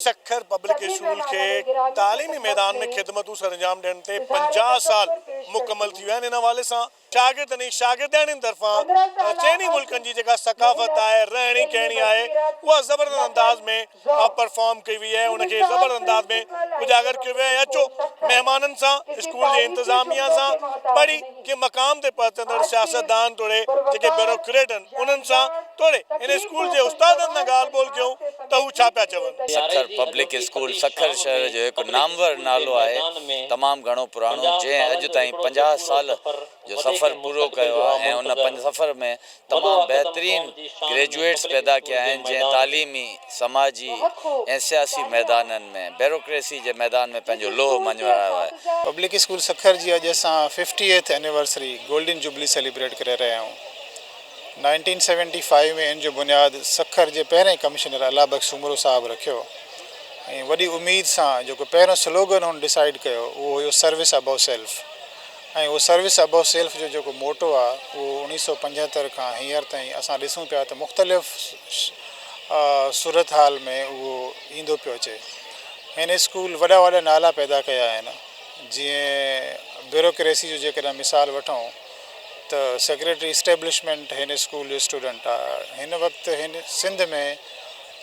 Sukkur public school के तालीमी मैदान में खिदमतूं सरंजाम ॾियण ते 50 साल मुकमल थी विया आहिनि। इन हवाले सां शागिर्दनि शागिर्दनि तरफ़ां चइनी मुल्कनि जी जेका सकाफ़त आहे, रहणी कहणी आहे, उहा ज़बरदस्त अंदाज़ में परफॉर्म कई वई आहे। उनखे ज़बरदस्त अंदाज़ में उजागर कयो वियो आहे। अचो महिमाननि सां, स्कूल जे इंतिज़ामिया सां, पढ़ी के मक़ाम ते पहुचंदड़ सियासतदान तोड़े जेके ब्यूरोक्रेट आहिनि उन्हनि सां तोड़े इन स्कूल जे उस्तादनि सां ॻाल्हि ॿोल कयूं त हू छा पिया चवनि। सखर पब्लिक स्कूल सखर शहर जो एक नामवर नालो है, तमाम घणो पुराणो, जैं अॼु ताईं 50 साल जो सफ़र पूरो कयो आहे। उन सफ़र में तमाम बेहतरीन ग्रेजुएट्स पैदा किया आहिनि, जैं तालीमी, समाजी ऐं सियासी मैदाननि में, ब्यूरोक्रेसी जे मैदान में पंहिंजो लोह मनवायो आहे। पब्लिक स्कूल सखर जी अॼु असां 50th anniversary golden jubilee celebrate करे रहिया आहियूं। 1975 में इन जो बुनियाद सखर जे पहिरें कमिश्नर अला बख्श उमरो साहब रखियो ऐं वॾी उमेद सां जेको पहिरों स्लोगन हुन डिसाइड कयो उहो हुयो सर्विस अबव सेल्फ। ऐं उहो सर्विस अबव सेल्फ जो जेको मोटो आहे उहो 1975 खां हींअर ताईं असां ॾिसूं पिया त मुख़्तलिफ़ सूरत हाल में उहो ईंदो पियो अचे। हिन स्कूल वॾा वॾा नाला पैदा कया आहिनि, जीअं ब्यूरोक्रेसी जो जेकॾहिं मिसाल वठूं त सेक्रेटरी इस्टेब्लिशमेंट हिन स्कूल जो स्टूडेंट आहे। हिन वक़्तु हिन सिंध में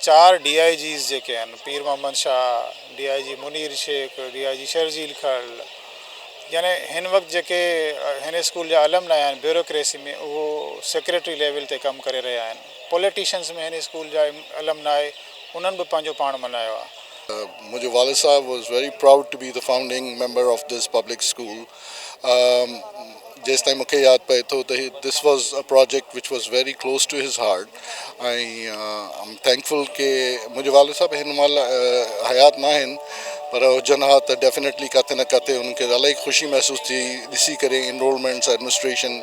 4 DIGs जेके आहिनि, पीर मोहम्मद शाह, DIG मुनीर शेख, DIG शर्जील खल, यानी हिन वक़्तु जेके हिन स्कूल जा अलमनाई आहिनि ब्यूरोक्रेसी में, उहो सेक्रेटरी लेवल ते कमु करे रहिया आहिनि। पॉलिटिशियंस में हिन स्कूल जा अलमनाई उन्हनि बि पंहिंजो पाण मल्हायो आहे। मुझे वालिद साहब was very proud to be the founding member of this public school. जेस ताईं मूंखे यादि पए थो त this was a project which was very close to his heart. I'm thankful के मुंहिंजे वालिद साहब हिन महिल हयात न आहिनि, पर हुजनि हा त डेफिनेटली किथे न किथे उनखे इलाही ख़ुशी महसूस थी ॾिसी करे इनरोलमेंट्स एडमिनिस्ट्रेशन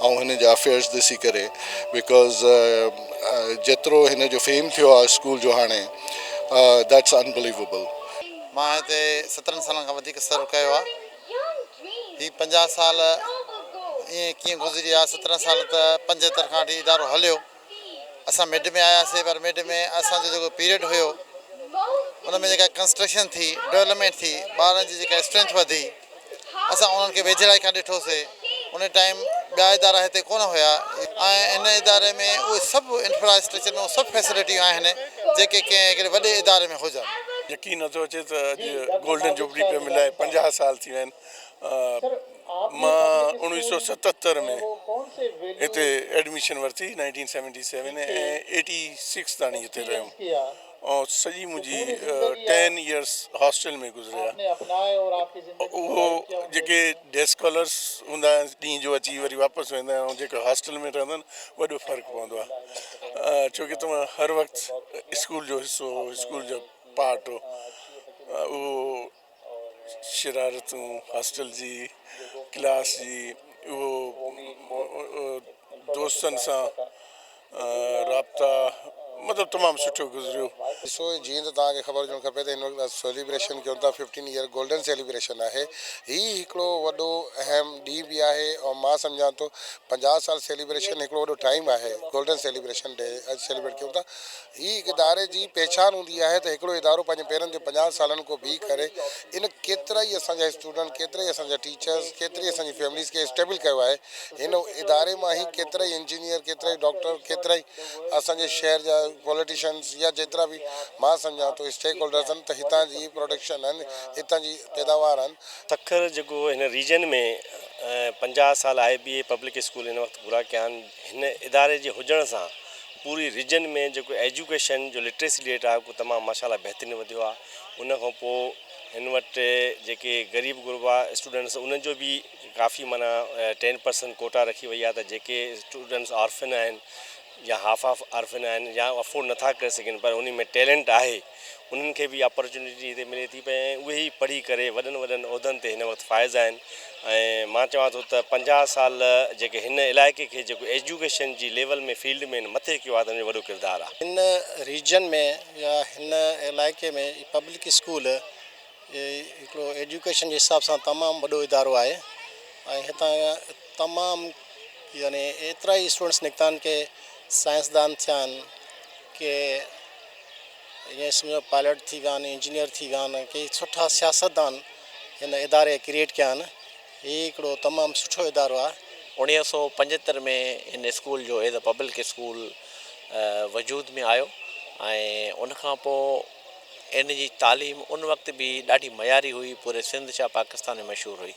ऐं हिन जा अफेयर्स ॾिसी करे, बिकॉज़ जेतिरो हिन जो फेम थियो आहे स्कूल जो हाणे, that's unbelievable. मां हिते 17 सालनि खां वधीक सर्व कयो आहे। ही 50 साल ईअं कीअं गुज़री विया। 17 साल त 75 खां वठी इदारो हलियो। असां मिड में आयासीं, पर मिड में असांजो जेको पीरियड हुयो उन में जेका कंस्ट्रक्शन थी, डेवलपमेंट थी, ॿारनि जी जेका स्ट्रेंथ वधी, असां उन्हनि खे वेझिड़ाई खां ॾिठोसीं। उन टाइम ॿिया इदारा हिते कोन हुया ऐं इन इदारे में उहे सभु इंफ्रास्ट्रक्चर में सभु फैसिलिटियूं आहिनि जेके कंहिं हिकिड़े वॾे इदारे में हुजनि। यकीन नथो अचे त अॼु गोल्डन जुबली पियो मिलाए 50 साल थी विया आहिनि। मां 1977 में हिते एडमिशन वरिती 1977 ऐं 86 ताणी हिते रहियुमि ऐं सॼी मुंहिंजी 10 years हॉस्टल में गुज़रिया। उहो जेके डे स्कॉलर्स हूंदा आहिनि ॾींहं जो अची वरी वापसि वेंदा आहिनि, ऐं जेके हॉस्टल में रहंदा आहिनि वॾो फ़र्क़ु पवंदो आहे, छोकी तव्हां हर वक़्तु स्कूल जो हिसो, स्कूल जो पार्ट हो। उहो शरारतूं, हॉस्टल जी क्लास जी, उहो दोस्तनि सां राब्ता, मतिलबु तमामु सुठो गुज़रियो। ॾिसो जीअं त तव्हांखे ख़बर हुजणु खपे त हिन वक़्तु सेलिब्रेशन कयूं था 15 ईयर गोल्डन सेलिब्रेशन आहे। हीउ हिकिड़ो वॾो अहम ॾींहुं बि आहे ऐं मां सम्झां थो 50 साल सेलिब्रेशन हिकिड़ो वॾो टाइम आहे। गोल्डन सेलिब्रेशन डे अॼु सेलिब्रेट कयूं था। हीअ हिकु इदारे जी पहचान हूंदी आहे त हिकिड़ो इदारो पंहिंजे पेरनि ते 50 सालनि खां बीह करे इन केतिरा ई असांजा स्टूडेंट, केतिरा ई असांजा टीचर्स, केतिरी असांजी फैमिलीज़ खे स्टेबल कयो आहे। हिन इदारे मां ई केतिरा ई इंजीनियर, केतिरा ई डॉक्टर, केतिरा ई असांजे शहर जा पॉलिटिशियंस या जेतिरा बि मां सम्झां थो स्टेक होल्डर्स आहिनि, त हितां जी प्रोडक्शन आहिनि, हितां जी पैदावार आहिनि। सखर जेको हिन रीजन में 50 साल IBA पब्लिक स्कूल हिन वक़्तु पूरा कया आहिनि। हिन इदारे जे हुजण सां पूरी रीजन में जेको एजुकेशन जो लिटरेसी रेट आहे उहो तमामु माशाल्लाह बहितरीनु वधियो आहे। उन खां पोइ हिन वटि जेके ग़रीब गुरबा स्टूडेंट्स उन्हनि जो बि काफ़ी माना 10% कोटा रखी वई आहे, त जेके स्टूडेंट्स ऑर्फन आहिनि या हाफ ऑर्फन आहिनि या अफोर्ड नथा करे सघनि, पर उन में टैलेंट आहे, उन्हनि खे बि अपॉर्चुनिटी हिते मिले थी पई। उहे ई पढ़ी करे वॾनि वॾनि उहिदनि ते हिन वक़्तु फ़ाइज़ आहिनि। ऐं मां चवां थो त 50 साल जेके हिन इलाइक़े खे जेको एजुकेशन जी लेवल में फील्ड में मथे कयो आहे, त उनजो वॾो किरदारु आहे। हिन रीजन में या हिन इलाइक़े में पब्लिक स्कूल हिकिड़ो एजुकेशन जे हिसाब सां तमामु वॾो इदारो आहे ऐं हितां तमामु यानी एतिरा ई स्टूडेंट्स निकिता आहिनि के साइंसदान थिया आहिनि, के ईअं सम्झो पायलट थी विया आहिनि, इंजीनियर थी विया आहिनि, कई सुठा सियासतदान हिन इदारे क्रिएट कया आहिनि। हीउ हिकिड़ो तमामु सुठो इदारो आहे। 1975 में हिन स्कूल जो एज़ अ पब्लिक स्कूल वजूद में आयो ऐं उनखां पोइ इन जी तालीम उन वक़्तु बि ॾाढी मयारी हुई, पूरे सिंध छा पाकिस्तान में मशहूरु हुई।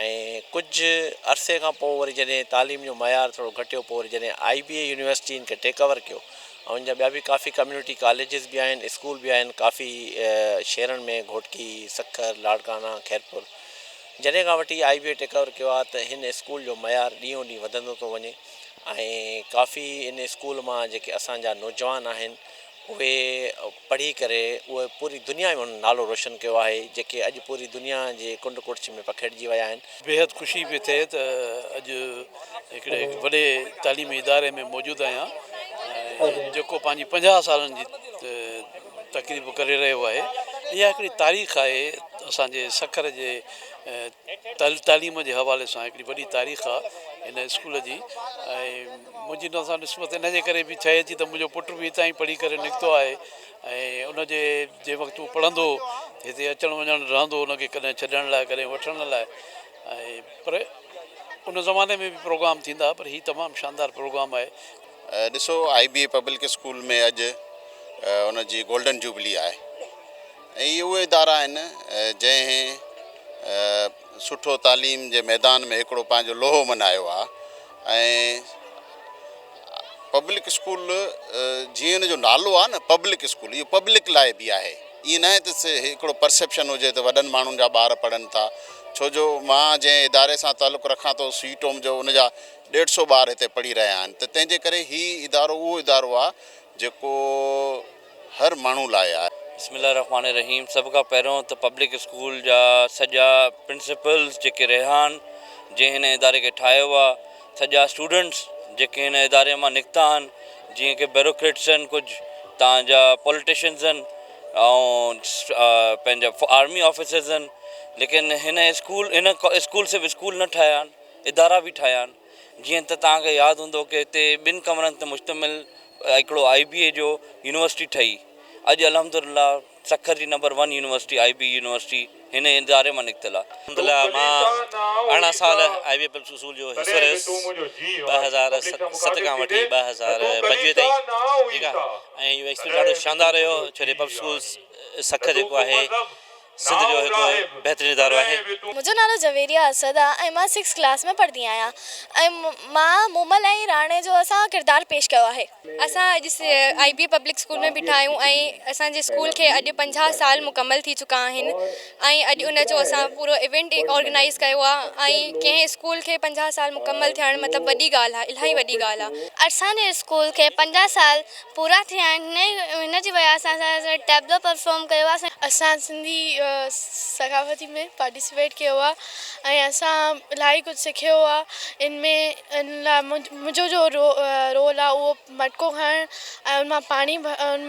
ऐं कुझु अरसे खां पोइ वरी जॾहिं तालीम जो मयार थोरो घटियो, पोइ वरी जॾहिं IBA यूनिवर्सिटी इनखे टेक ओवर कयो ऐं इन जा ॿिया बि काफ़ी कम्यूनिटी कॉलेजिस बि आहिनि, स्कूल बि आहिनि काफ़ी शहरनि में, घोटकी, सखर, लाड़काना, खैरपुर। जॾहिं खां वठी IBA टेक ओवर कयो आहे त हिन स्कूल जो मयार ॾींहों ॾींहुं वधंदो थो वञे ऐं काफ़ी इन स्कूल मां जेके असांजा नौजवान आहिनि उहे पढ़ी करे उहे पूरी दुनिया में उन्हनि नालो रोशन कयो आहे, जेके अॼु पूरी दुनिया जे कुंड कुड़च में पखिड़िजी विया आहिनि। बेहद ख़ुशी पई थिए त अॼु हिकिड़े वॾे तालीमी इदारे में मौजूदु आहियां जेको पंहिंजी 50 सालनि जी तक़रीब करे रहियो आहे। इहा हिकिड़ी तारीख़ आहे असांजे सखर जे तालीम जे हवाले सां, हिकिड़ी वॾी तारीख़ आहे हिन स्कूल जी। ऐं मुंहिंजी हुन सां निस्बत इन जे करे बि थिए थी त मुंहिंजो पुटु बि हितां ई पढ़ी करे निकितो आहे ऐं उनजे वक़्तु पढ़ंदो हिते अचणु वञणु रहंदो, उनखे कॾहिं छॾण लाइ कॾहिं वठण लाइ। ऐं पर उन ज़माने में बि प्रोग्राम थींदा, पर हीउ तमामु शानदार प्रोग्राम आहे। ॾिसो IBA पब्लिक स्कूल में अॼु उनजी गोल्डन जुबली आहे ऐं इहे उहे इदारा आहिनि जंहिं सुठो तालीम जे मैदान में हिकिड़ो पंहिंजो लोहो मनायो आहे। ऐं पब्लिक स्कूल जीअं हिन जो नालो आहे न पब्लिक स्कूल, इहो पब्लिक लाइ बि आहे। ईअं न आहे त हिकिड़ो परसेप्शन हुजे त वॾनि माण्हुनि जा ॿार पढ़नि था, छो जो मां जंहिं इदारे सां तालुक़ु रखां थो सीटोम जो उनजा 150 ॿार हिते पढ़ी रहिया आहिनि। त तंहिंजे करे हीउ इदारो उहो इदारो आहे जेको हर माण्हू लाइ आहे। बिस्मिल्लाहिर्रहमानिर्रहीम। सभ खां पहिरियों त पब्लिक स्कूल जा सॼा प्रिंसिपल्स जेके रहिया आहिनि, जंहिं हिन इदारे खे ठाहियो आहे, सॼा स्टूडेंट्स जेके हिन इदारे मां निकिता आहिनि, जीअं की ब्यूरोक्रेट्स आहिनि, कुझु तव्हांजा पॉलिटिशियन्स आहिनि ऐं पंहिंजा आर्मी ऑफिसर्स आहिनि, लेकिन हिन स्कूल सिर्फ़ु स्कूल न ठाहिया आहिनि, इदारा बि ठाहिया आहिनि। जीअं त तव्हांखे यादि हूंदो की हिते 2 कमरनि ते मुश्तमिल हिकिड़ो IBA जो यूनिवर्सिटी ठही। अॼु अल्हम्दुलिल्लाह सखर जी नंबर 1 यूनिवर्सिटी IBA यूनिवर्सिटी हिन इदारे मां निकितल आहे। अल्हम्दुलिल्लाह मां 18 साल IBA पब्लिक स्कूल जो हिसो रहियुसि 2007 खां वठी 2025 ताईं, ठीकु आहे। ऐं इहो एक्सपीरियंस ॾाढो शानदार रहियो, छो जो पब्लिक स्कूल सखर जेको आहे सिंध जो हिकु बहितरीनु इदारो आहे। मुंहिंजो नालो जवेरिया असद आहे ऐं मां 6th क्लास में पढ़ंदी आहियां ऐं मां मूमल ऐं राणे जो असां किरदारु पेश कयो आहे। असां अॼु IBA पब्लिक स्कूल में बीठा आहियूं ऐं असांजे स्कूल खे अॼु 50 साल मुकमल थी चुका आहिनि ऐं अॼु उनजो असां पूरो इवेंट ऑर्गेनाइज़ कयो आहे ऐं कंहिं स्कूल खे 50 साल मुकमल थियणु मतिलबु वॾी ॻाल्हि आहे, इलाही वॾी ॻाल्हि आहे। असांजे स्कूल खे 50 साल पूरा थिया आहिनि, हिन जी वजह सां असां टैबलो परफॉर्म कयो आहे। असां सिंधी सकाफ़ती में पार्टिसिपेट कयो आहे ऐं असां इलाही कुझु सिखियो आहे। इन लाइ मुंहिंजो जो रोल आहे उहो मटको खणणु ऐं उन मां पाणी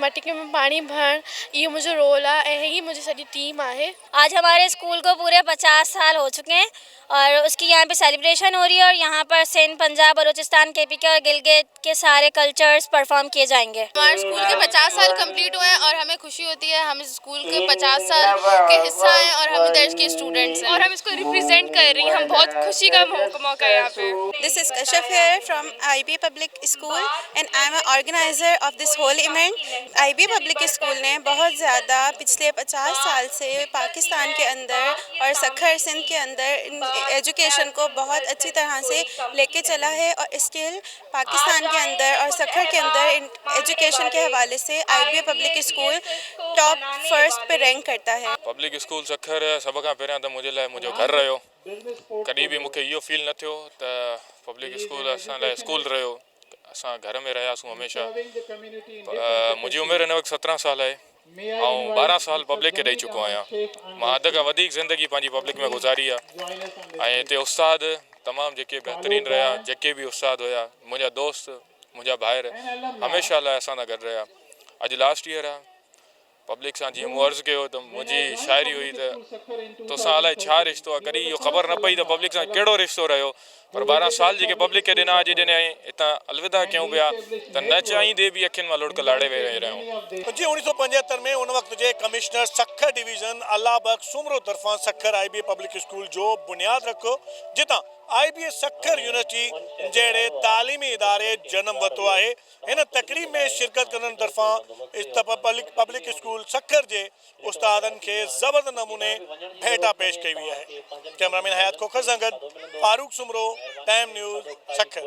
मटके में पानी भरणु, इहो मुंहिंजो रोल आहे ऐं हीअ मुंहिंजी सॼी टीम आहे। आज हमारे स्कूल को पूरे 50 साल हो चुके हैं और उसकी यहाँ पे सेलिब्रेशन हो रही है और यहाँ पर सिंध, पंजाब, बलूचिस्तान, KPK और गिलगित के सारे कल्चर्स परफॉर्म किए जाएंगे। हमारे स्कूल के 50 साल कंप्लीट हुए हैं और हमें खुशी होती है, हम इस स्कूल के 50 साल के हिस्सा हैं और हम इधर के स्टूडेंट्स हैं और हम इसको रिप्रेजेंट कर रही हैं। हम बहुत खुशी का मौका है यहाँ पे। This is Kashaf here from IBA Public School and I am an organizer of this whole event. IBA Public School ने बहुत ज़्यादा पिछले 50 साल से पाकिस्तान के अंदर और सखर सिंध के अंदर एजुकेशन को बहुत अच्छी तरह से लेके चला है और स्टिल पाकिस्तान के अंदर और सखर के अंदर एजुकेशन के हवाले से IBA public school top first पे रैंक करता है। पब्लिक स्कूल सखर सभ खां पहिरियां त मुंहिंजे लाइ मुंहिंजो घर रहियो। कॾहिं बि मूंखे इहो फील न थियो त पब्लिक स्कूल असां लाइ स्कूल रहियो। असां घर में रहियासीं हमेशह। मुंहिंजी उमिरि हिन वक़्तु 17 साल आहे ऐं 12 साल पब्लिक खे ॾेई चुको आहियां। मां अध खां वधीक ज़िंदगी पंहिंजी पब्लिक में गुज़ारी आहे ऐं हिते उस्ताद तमामु जेके बहितरीनु रहिया, जेके बि उस्ताद हुया, मुंहिंजा दोस्त, मुंहिंजा भाइर हमेशह लाइ असां सां गॾु रहिया। अॼु लास्ट ईयर आहे पब्लिक सां जीअं मूं अर्ज़ु कयो त मुंहिंजी शाइरी हुई त तोसां अलाए छा रिश्तो आहे, कॾहिं इहो ख़बर न पई त पब्लिक सां कहिड़ो रिश्तो रहियो, पर 12 साल जेके पब्लिक खे ॾिना अॼु ॾिने हितां अलविदा कयूं पिया त न चाहींदे बि अखियुनि मां लुड़क लाड़े वेही रहियूं। जी 1975 में उन वक्त जे कमिश्नर सखर डिवीज़न अल्लाह बख्श सुमरो तरफ़ां सखर IBA पब्लिक स्कूल जो बुनियाद रखो, जितां IBA सखर यूनिवर्सिटी जहिड़े तालीमी इदारे जन्म वरितो आहे। हिन तकरीब में शिरकत कंदड़ तरफ़ां पब्लिक स्कूल सखर जे उस्तादनि खे ज़बरदस्त नमूने भेटा पेश कई वई आहे। कैमरामैन हयात खोखर सां गॾु फारूक सुमरो, टाइम न्यूज़, सखर।